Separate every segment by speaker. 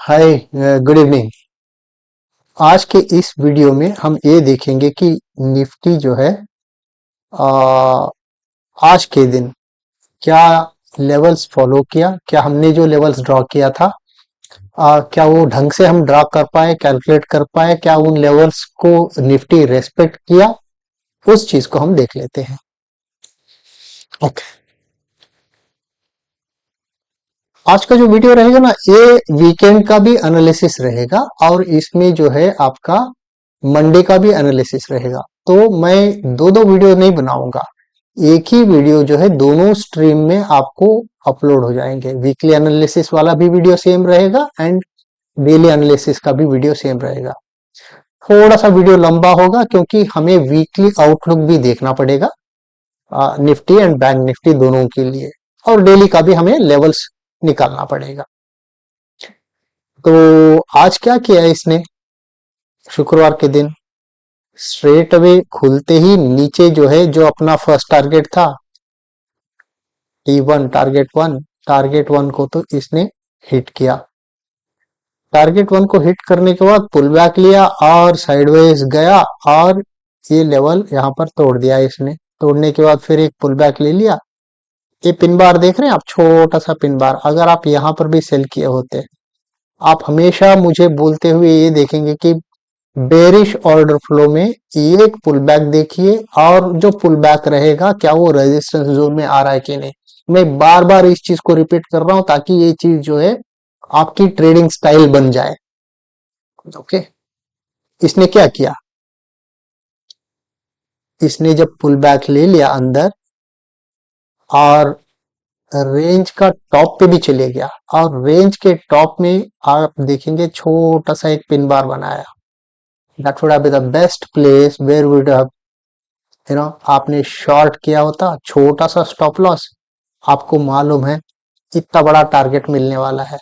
Speaker 1: हाय, good evening. आज के इस वीडियो में हम ये देखेंगे कि निफ्टी जो है आ, आज के दिन क्या लेवल्स फॉलो किया, क्या हमने जो लेवल्स ड्रॉ किया था क्या वो ढंग से हम ड्रॉ कर पाए, कैलकुलेट कर पाए, क्या उन लेवल्स को निफ्टी रेस्पेक्ट किया, उस चीज को हम देख लेते हैं। ओके, आज का जो वीडियो रहेगा ना, ये वीकेंड का भी एनालिसिस रहेगा और इसमें जो है आपका मंडे का भी एनालिसिस रहेगा। तो मैं दो दो वीडियो नहीं बनाऊंगा, एक ही वीडियो जो है दोनों स्ट्रीम में आपको अपलोड हो जाएंगे। वीकली एनालिसिस वाला भी वीडियो सेम रहेगा एंड डेली एनालिसिस का भी वीडियो सेम रहेगा। थोड़ा सा वीडियो लंबा होगा क्योंकि हमें वीकली आउटलुक भी देखना पड़ेगा, निफ्टी एंड बैंक निफ्टी दोनों के लिए, और डेली का भी हमें लेवल्स निकालना पड़ेगा। तो आज क्या किया है इसने, शुक्रवार के दिन स्ट्रेट अवे खुलते ही नीचे जो है, जो अपना फर्स्ट टारगेट था T1, टारगेट वन को तो इसने हिट किया। टारगेट वन को हिट करने के बाद पुल बैक लिया और साइडवेज गया और ये लेवल यहाँ पर तोड़ दिया इसने। तोड़ने के बाद फिर एक पुल बैक ले लिया। ये पिन बार देख रहे हैं आप, छोटा सा पिन बार, अगर आप यहाँ पर भी सेल किए होते, आप हमेशा मुझे बोलते हुए ये देखेंगे कि बेरिश ऑर्डर फ्लो में एक पुल बैक देखिए, और जो पुल बैक रहेगा क्या वो रेजिस्टेंस जोन में आ रहा है कि नहीं। मैं बार बार इस चीज को रिपीट कर रहा हूं ताकि ये चीज जो है आपकी ट्रेडिंग स्टाइल बन जाए। ओके, इसने क्या किया, इसने जब पुल बैक ले लिया अंदर और रेंज का टॉप पे भी चले गया, और रेंज के टॉप में आप देखेंगे छोटा सा एक पिन बार बनाया। That would have been the best place where would have, आपने शॉर्ट किया होता, छोटा सा स्टॉप लॉस, आपको मालूम है इतना बड़ा टारगेट मिलने वाला है।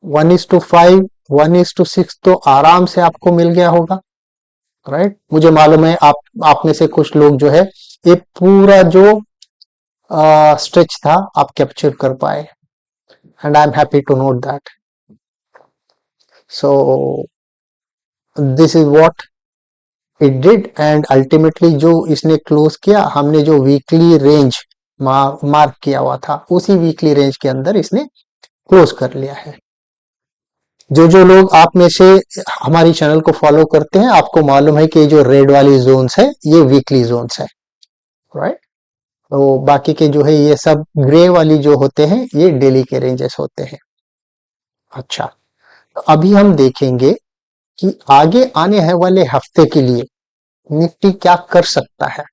Speaker 1: 1:5, 1:6 तो आराम से आपको मिल गया होगा, राइट। मुझे मालूम है आप में से कुछ लोग जो है ये पूरा जो स्ट्रेच था आप कैप्चर कर पाए, and I am happy to note that. So this is what it did, and ultimately जो इसने क्लोज किया, हमने जो वीकली रेंज मार्क किया हुआ था उसी वीकली रेंज के अंदर इसने क्लोज कर लिया है। जो जो लोग आप में से हमारी चैनल को फॉलो करते हैं, आपको मालूम है कि ये जो रेड वाली जोन्स है ये वीकली जोन्स है, राइट। तो बाकी के जो है ये सब ग्रे वाली जो होते हैं ये डेली के रेंजेस होते हैं। अच्छा, तो अभी हम देखेंगे कि आगे आने है वाले हफ्ते के लिए निफ्टी क्या कर सकता है,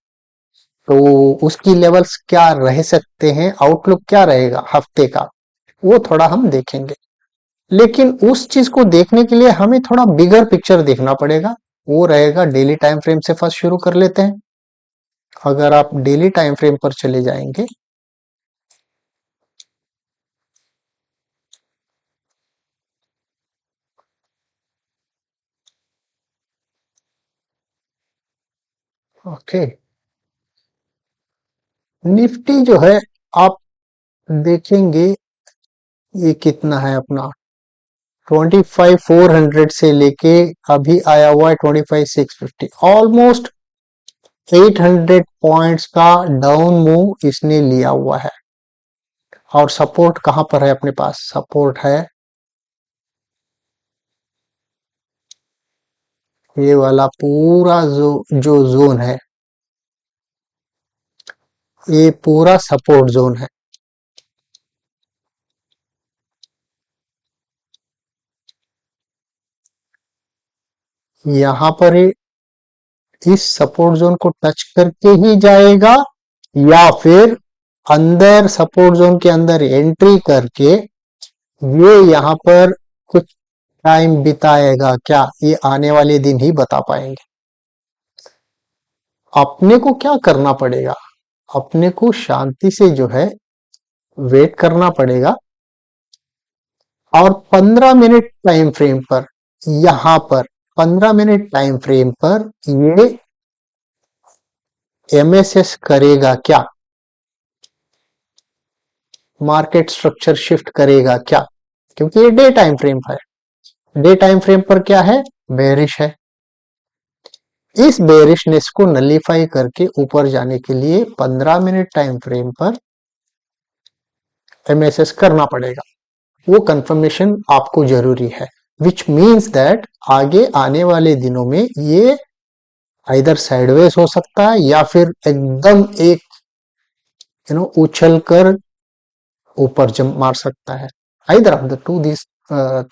Speaker 1: तो उसकी लेवल्स क्या रह सकते हैं, आउटलुक क्या रहेगा हफ्ते का, वो थोड़ा हम देखेंगे। लेकिन उस चीज को देखने के लिए हमें थोड़ा बिगर पिक्चर देखना पड़ेगा, वो रहेगा डेली टाइम फ्रेम से। फर्स्ट शुरू कर लेते हैं। अगर आप डेली टाइम फ्रेम पर चले जाएंगे, ओके, निफ्टी जो है आप देखेंगे ये कितना है अपना, 25,400 से लेके अभी आया हुआ है 25,650, ऑलमोस्ट 800 पॉइंट्स का डाउन मूव इसने लिया हुआ है। और सपोर्ट कहां पर है अपने पास, सपोर्ट है ये वाला पूरा जो जोन है, ये पूरा सपोर्ट जोन है। यहाँ पर इस सपोर्ट जोन को टच करके ही जाएगा, या फिर अंदर सपोर्ट जोन के अंदर एंट्री करके ये यहाँ पर कुछ टाइम बिताएगा क्या, ये आने वाले दिन ही बता पाएंगे। अपने को क्या करना पड़ेगा, अपने को शांति से जो है वेट करना पड़ेगा, और 15 मिनट टाइम फ्रेम पर, यहां पर 15 मिनट टाइम फ्रेम पर ये एमएसएस करेगा क्या, मार्केट स्ट्रक्चर शिफ्ट करेगा क्या, क्योंकि ये डे टाइम फ्रेम है। डे टाइम फ्रेम पर क्या है, बेरिश है। इस बेरिशनेस को नलीफाई करके ऊपर जाने के लिए 15 मिनट टाइम फ्रेम पर एमएसएस करना पड़ेगा। वो कंफर्मेशन आपको जरूरी है, विच मीन्स दैट आगे आने वाले दिनों में ये इधर साइडवेज हो सकता है या फिर एकदम एक उछल कर ऊपर जंप मार सकता है। Either of the two this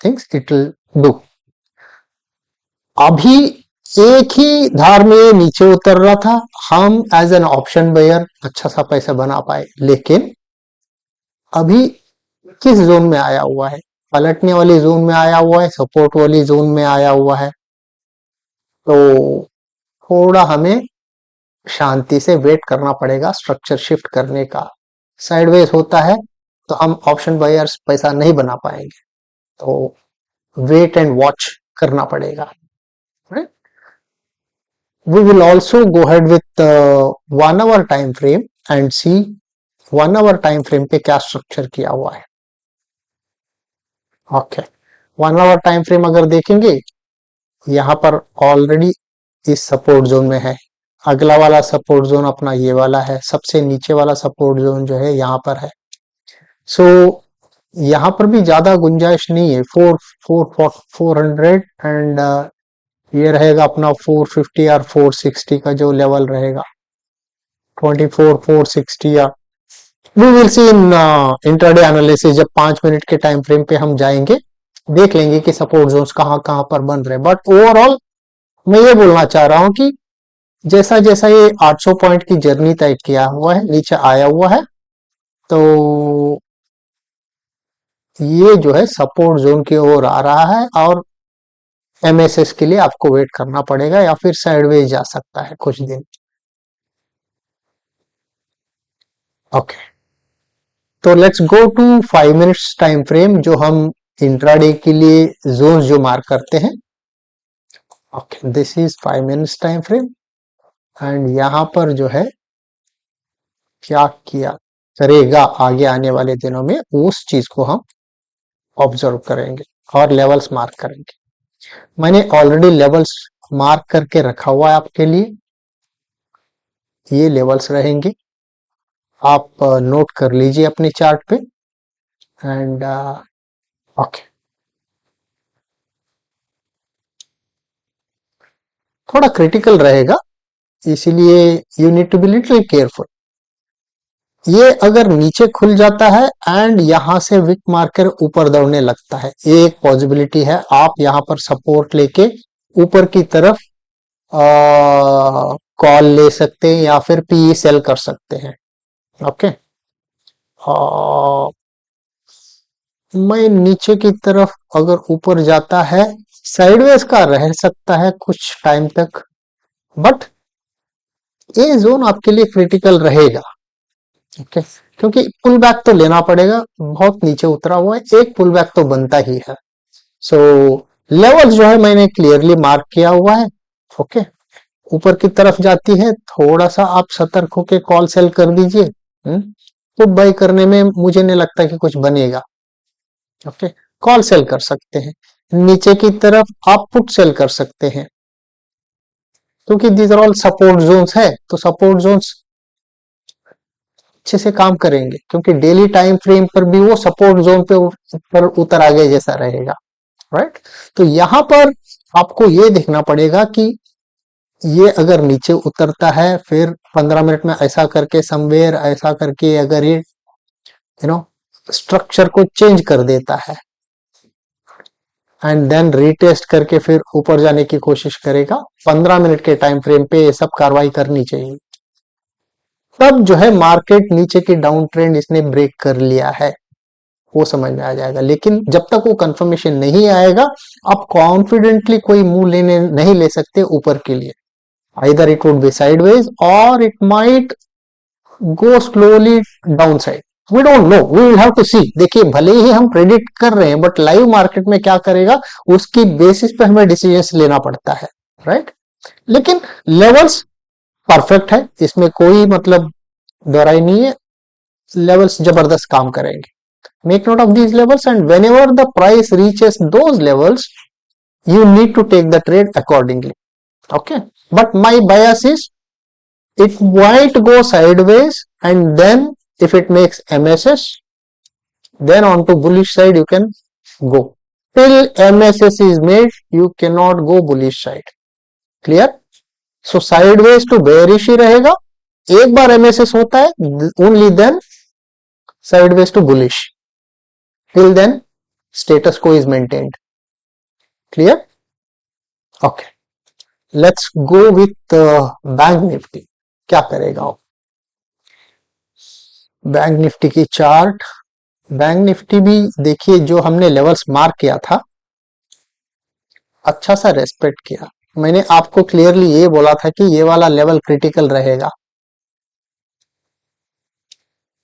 Speaker 1: things it will do. अभी एक ही धार में ये नीचे उतर रहा था, हम एज एन ऑप्शन बायर अच्छा सा पैसा बना पाए, लेकिन अभी किस जोन में आया हुआ है, पलटने वाली जोन में आया हुआ है, सपोर्ट वाली जोन में आया हुआ है। तो थोड़ा हमें शांति से वेट करना पड़ेगा स्ट्रक्चर शिफ्ट करने का। साइडवेज होता है तो हम ऑप्शन बायर्स पैसा नहीं बना पाएंगे, तो वेट एंड वॉच करना पड़ेगा। We will also go ahead with 1 hour time frame and see 1 hour time frame पे क्या स्ट्रक्चर किया हुआ है। ओके, 1 hour टाइम फ्रेम अगर देखेंगे, यहाँ पर ऑलरेडी इस सपोर्ट जोन में है। अगला वाला सपोर्ट जोन अपना ये वाला है, सबसे नीचे वाला सपोर्ट जोन जो है यहाँ पर है। सो यहाँ पर भी ज्यादा गुंजाइश नहीं है। 400 एंड ये रहेगा अपना 450 और 460 का जो लेवल रहेगा, 24 460 या we will see in intraday analysis. जब 5 मिनट के टाइम फ्रेम पे हम जाएंगे, देख लेंगे कि सपोर्ट जोन्स कहाँ कहाँ पर बन रहे हैं। बट ओवरऑल मैं ये बोलना चाह रहा हूं कि जैसा जैसा ये 800 पॉइंट की जर्नी तय किया हुआ है, नीचे आया हुआ है, तो ये जो है सपोर्ट जोन की ओर आ रहा है और एमएसएस के लिए आपको वेट करना पड़ेगा या फिर साइडवेज जा सकता है कुछ दिन। ओके, तो let's go to 5 minutes time frame, जो हम इंट्राडे के लिए जोन जो मार्क करते हैं। Okay, this is 5 minutes time frame and यहां पर जो है क्या किया करेगा आगे आने वाले दिनों में, उस चीज को हम ऑब्जर्व करेंगे और लेवल्स मार्क करेंगे। मैंने ऑलरेडी लेवल्स मार्क करके रखा हुआ है आपके लिए, ये लेवल्स रहेंगे, आप नोट कर लीजिए अपने चार्ट पे। एंड ओके, थोड़ा क्रिटिकल रहेगा, इसीलिए you need to be little careful. ये अगर नीचे खुल जाता है एंड यहां से विक मार्कर ऊपर दौड़ने लगता है, एक पॉसिबिलिटी है, आप यहां पर सपोर्ट लेके ऊपर की तरफ कॉल ले सकते हैं या फिर पीई सेल कर सकते हैं। ओके, मैं नीचे की तरफ अगर ऊपर जाता है, साइडवेज का रह सकता है कुछ टाइम तक, बट ये जोन आपके लिए क्रिटिकल रहेगा। ओके, क्योंकि पुल बैक तो लेना पड़ेगा, बहुत नीचे उतरा हुआ है, एक पुल बैक तो बनता ही है। सो लेवल जो है मैंने क्लियरली मार्क किया हुआ है। ओके, ऊपर की तरफ जाती है, थोड़ा सा आप सतर्क होके कॉल सेल कर दीजिए। पुट बाई करने में मुझे नहीं लगता कि कुछ बनेगा। ओके, कॉल सेल कर सकते हैं, नीचे की तरफ आप पुट सेल कर सकते हैं, क्योंकि these are all support zones है, तो सपोर्ट जोन्स अच्छे से काम करेंगे, क्योंकि डेली टाइम फ्रेम पर भी वो सपोर्ट जोन पे ऊपर उतर आ गए जैसा रहेगा। राइट, तो यहां पर आपको ये देखना पड़ेगा कि ये अगर नीचे उतरता है, फिर 15 मिनट में ऐसा करके समवेयर ऐसा करके अगर ये स्ट्रक्चर को चेंज कर देता है एंड देन रीटेस्ट करके फिर ऊपर जाने की कोशिश करेगा, 15 मिनट के टाइम फ्रेम पे ये सब कार्रवाई करनी चाहिए। तब जो है मार्केट नीचे की डाउन ट्रेंड इसने ब्रेक कर लिया है, वो समझ में आ जाएगा। लेकिन जब तक वो कंफर्मेशन नहीं आएगा, आप कॉन्फिडेंटली कोई मूव लेने नहीं ले सकते ऊपर के लिए। Either it would be sideways or it might go slowly downside, we don't know, we will have to see. देखिए, भले ही हम प्रेडिक्ट कर रहे हैं, बट लाइव मार्केट में क्या करेगा उसकी बेसिस पे हमें डिसीजन लेना पड़ता है। राइट, लेकिन लेवल्स परफेक्ट है, इसमें कोई मतलब दोहराई नहीं है, लेवल्स जबरदस्त काम करेंगे। Make note of these levels, and whenever the price reaches those levels, you need to take the trade accordingly. Okay, but my bias is it might go sideways, and then if it makes MSS, then on to bullish side you can go. Till MSS is made, you cannot go bullish side. Clear? So sideways to bearish ही रहेगा. एक बार MSS होता है, only then sideways to bullish. Till then status quo is maintained. Clear? Okay. Let's go with bank Nifty. क्या करेगा वो? Bank Nifty की chart. Bank Nifty भी देखिए, जो हमने लेवल्स मार्क किया था, अच्छा सा रेस्पेक्ट किया. मैंने आपको क्लियरली ये बोला था कि ये वाला लेवल क्रिटिकल रहेगा.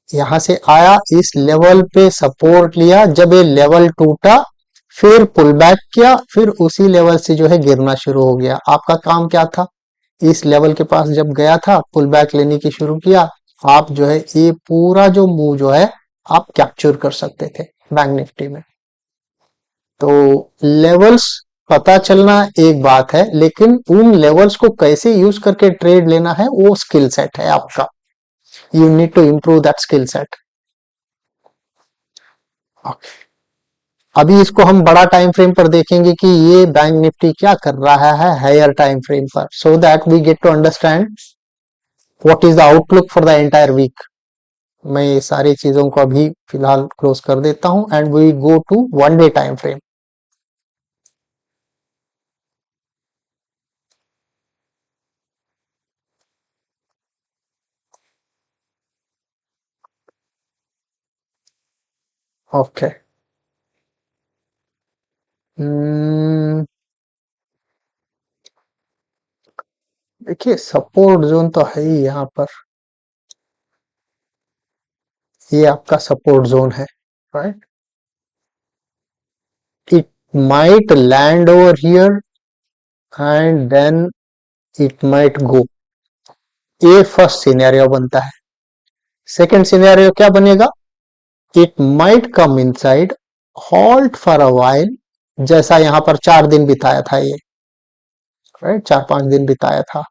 Speaker 1: यहां से आया, इस लेवल पे सपोर्ट लिया, जब ये लेवल टूटा फिर पुल बैक किया, फिर उसी लेवल से जो है गिरना शुरू हो गया. आपका काम क्या था? इस लेवल के पास जब गया था, पुल बैक लेने की शुरू किया, आप जो है ये पूरा जो मूव जो है आप कैप्चर कर सकते थे बैंक निफ्टी में. तो लेवल्स पता चलना एक बात है, लेकिन उन लेवल्स को कैसे यूज करके ट्रेड लेना है वो स्किल सेट है आपका. You need to improve that skill set. अभी इसको हम बड़ा टाइम फ्रेम पर देखेंगे कि ये बैंक निफ्टी क्या कर रहा है हायर टाइम फ्रेम पर, so that we get to understand what is the outlook for the entire week. मैं ये सारी चीजों को अभी फिलहाल क्लोज कर देता हूं and we go to one day time frame. Okay. देखिए सपोर्ट जोन तो है ही यहाँ पर. ये आपका सपोर्ट जोन है, right? It might land over here and then it might go. ये फर्स्ट सिनेरियो बनता है. सेकंड सिनेरियो क्या बनेगा? It might come inside, halt for a while, जैसा यहां पर 4 दिन बिताया था ये, राइट? 4-5 दिन बिताया था.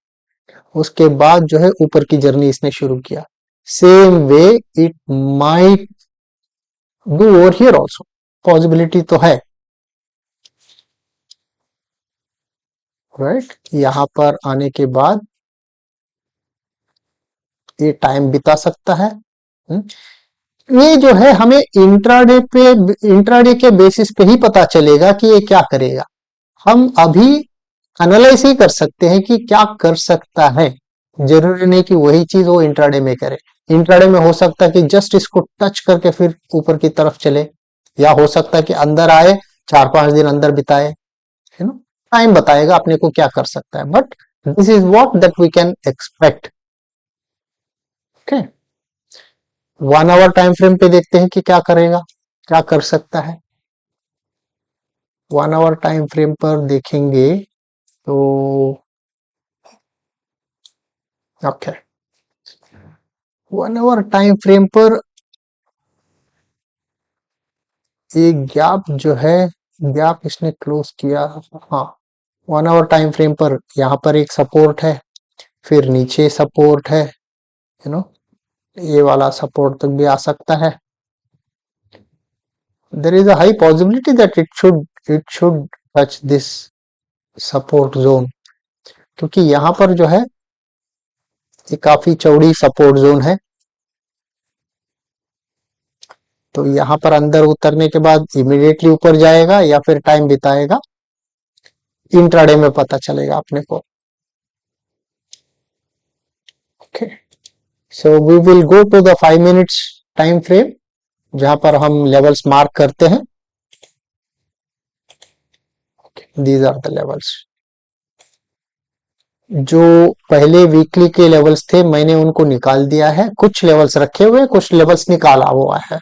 Speaker 1: उसके बाद जो है ऊपर की जर्नी इसने शुरू किया. Same way it might do over here also. Possibility तो है, राइट? यहां पर आने के बाद ये टाइम बिता सकता है. ये जो है हमें इंट्राडे के बेसिस पे ही पता चलेगा कि ये क्या करेगा. हम अभी एनालाइज ही कर सकते हैं कि क्या कर सकता है. जरूरी नहीं कि वही चीज वो इंट्राडे में करे. इंट्राडे में हो सकता है कि जस्ट इसको टच करके फिर ऊपर की तरफ चले, या हो सकता है कि अंदर आए, 4-5 दिन अंदर बिताए. यू नो, टाइम बताएगा अपने को क्या कर सकता है, but this is what that we can expect. Okay. 1 hour time frame पे देखते हैं कि क्या करेगा, क्या कर सकता है. 1 आवर टाइम फ्रेम पर देखेंगे तो ओके. 1 आवर टाइम फ्रेम पर ये गैप जो है, गैप इसने क्लोज किया. हाँ, 1 आवर टाइम फ्रेम पर यहाँ पर एक सपोर्ट है, फिर नीचे सपोर्ट है. यू नो, ये वाला सपोर्ट तक भी आ सकता है. There is a high possibility that it should touch this support zone, क्योंकि यहाँ पर जो है ये काफी चौड़ी सपोर्ट जोन है. तो यहाँ पर अंदर उतरने के बाद इमीडिएटली ऊपर जाएगा या फिर टाइम बिताएगा, इंट्राडे में पता चलेगा अपने को. Okay. So we will go to the 5 minutes time frame, जहां पर हम लेवल्स मार्क करते हैं. These are the levels. जो पहले वीकली के लेवल्स थे मैंने उनको निकाल दिया है. कुछ लेवल्स रखे हुए, कुछ लेवल्स निकाला हुआ है.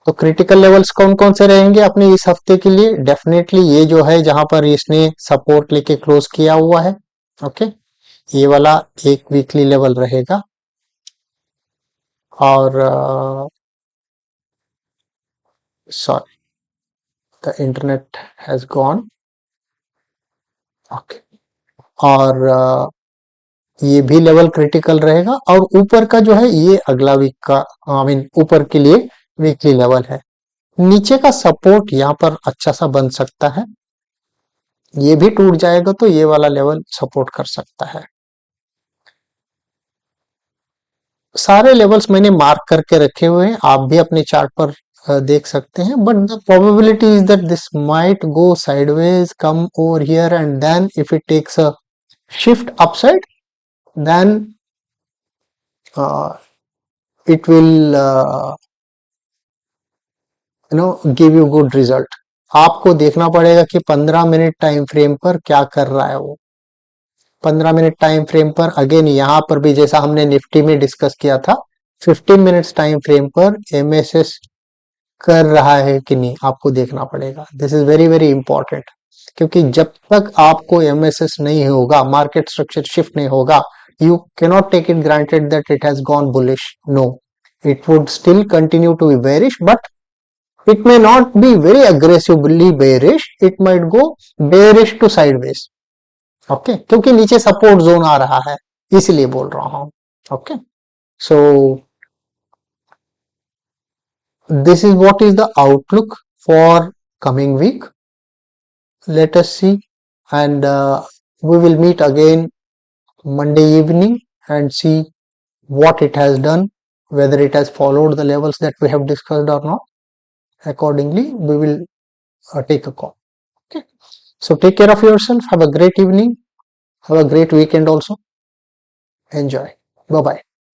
Speaker 1: तो क्रिटिकल लेवल्स कौन कौन से रहेंगे अपने इस हफ्ते के लिए? डेफिनेटली ये जो है जहां पर इसने सपोर्ट लेके क्लोज किया हुआ है. ओके. ये वाला एक वीकली लेवल रहेगा. और sorry, the internet has gone. Okay, और ये भी लेवल क्रिटिकल रहेगा, और ऊपर का जो है ये अगला वीक का, आई मीन ऊपर के लिए वीकली लेवल है। नीचे का सपोर्ट यहाँ पर अच्छा सा बन सकता है, ये भी टूट जाएगा तो ये वाला लेवल सपोर्ट कर सकता है। सारे लेवल्स मैंने मार्क करके रखे हुए हैं, आप भी अपने चार्ट पर देख सकते हैं, but the probability is that this might go sideways, come over here, and then if it takes a shift upside, then it will give you good result. आपको देखना पड़ेगा कि 15 मिनट टाइम फ्रेम पर क्या कर रहा है वो। 15 मिनट टाइम फ्रेम पर अगेन यहाँ पर भी जैसा हमने निफ्टी में डिस्कस किया था, 15 मिनट्स टाइम फ्रेम पर एमएसएस कर रहा है कि नहीं, आपको देखना पड़ेगा। This is very very important, क्योंकि जब तक आपको एमएसएस नहीं होगा, मार्केट स्ट्रक्चर शिफ्ट नहीं होगा, you cannot take it granted that it has gone bullish. No, it would still continue to be bearish, but it may not be very aggressively bearish. It might go bearish to sideways. Okay, क्योंकि नीचे support zone आ रहा है, इसलिए बोल रहा हूं। Okay, so this is what is the outlook for coming week. Let us see, and we will meet again Monday evening and see what it has done, whether it has followed the levels that we have discussed or not. Accordingly, we will take a call. Okay. So take care of yourself. Have a great evening. Have a great weekend also. Enjoy. Bye bye.